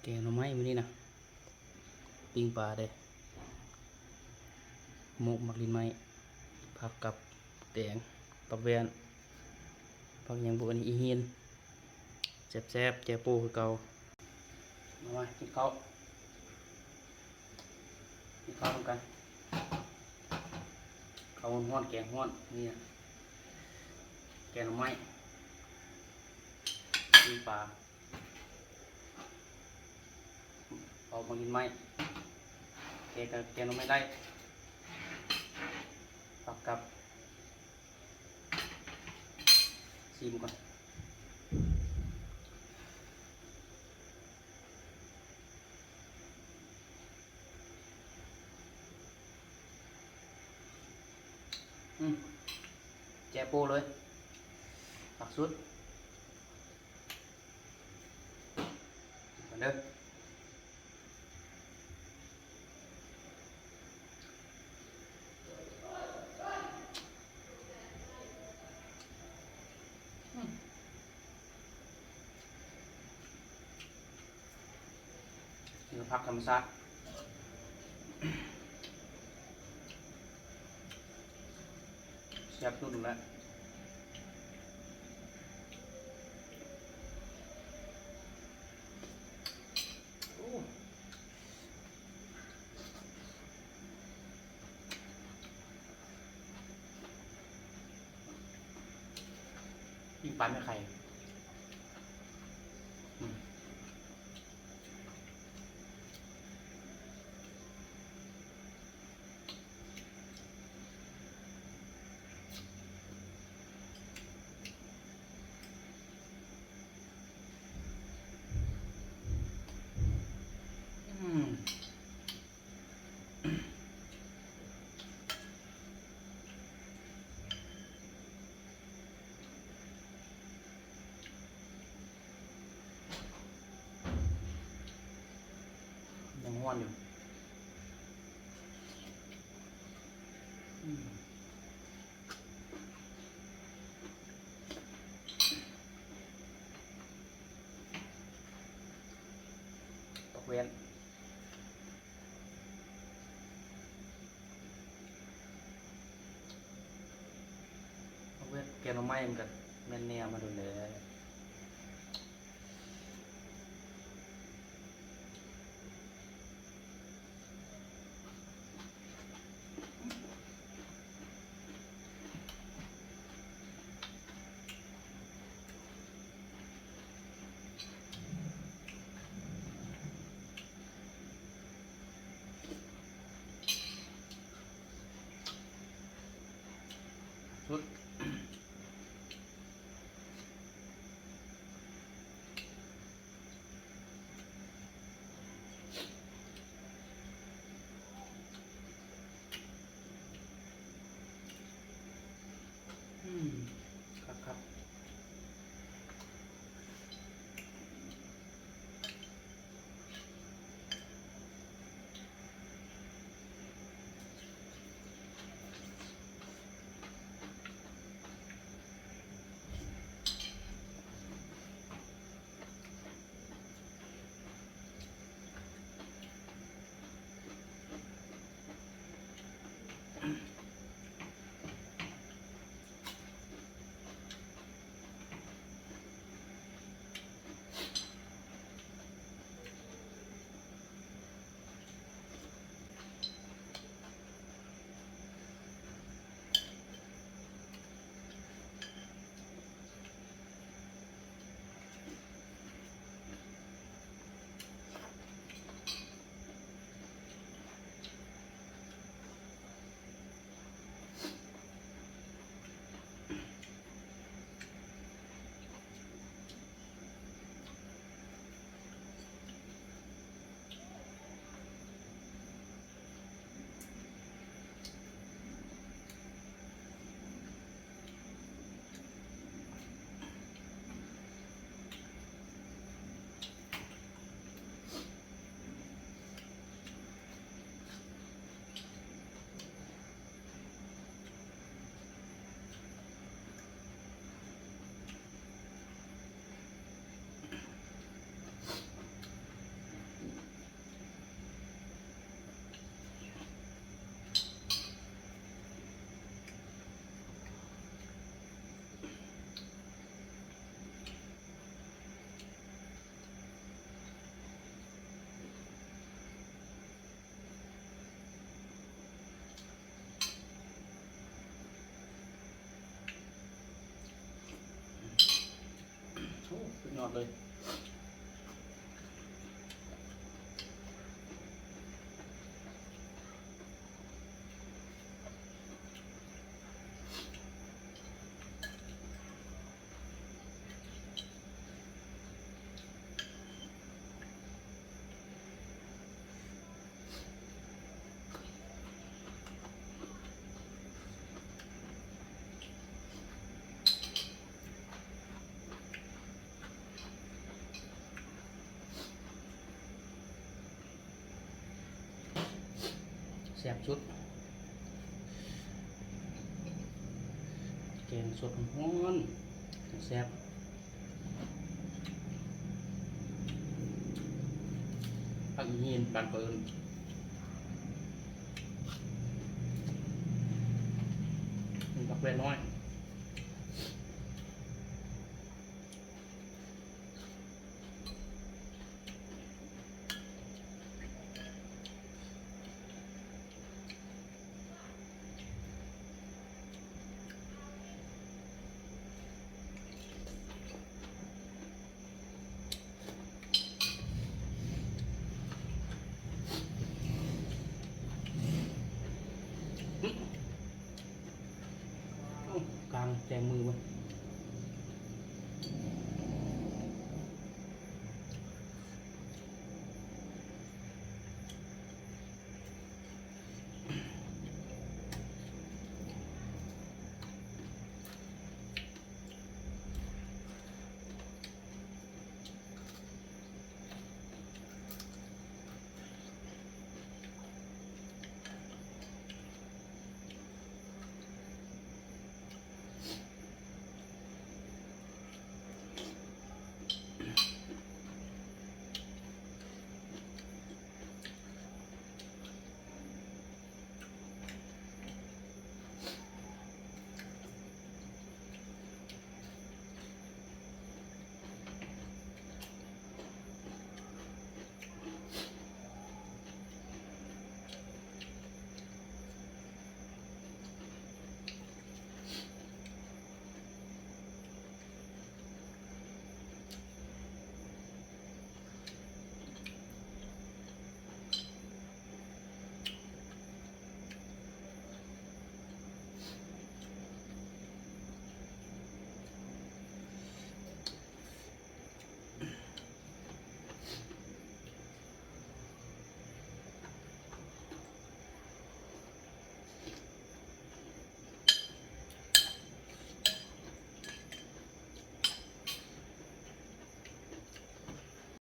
กงหน่อไม้มื้อนี้นะปิ้งปลาเด้หมกมักลิ้นไม้ผักกับแตงปักแวนผักหยังบุอันนี้อีเฮียนแซ่บๆแจ่ปูคือเก่ามากินข้าวร่วมกันข้าวฮ้อนแกงฮ้อนนี่นะแกงหน่อไม้ปิ้งปลาเอามักลิ้นไม้แกงหน่อไม้ได้ผักกับชิมก่อนแจโป้เลยผักสุดมาเด้อนี่ผักธรรมชาติแซ่บสุดแล้วปิ้งปลาไม่ไข่ยังห้วนอยู่ตกเว้นแกงหน่อไม้มันก็แม่นแนวมาดูเลยสุด อดเลยแซ่บสุดแกงสดฮ้อนแซ่บผักยีนบานเปินผักแว่นน้อย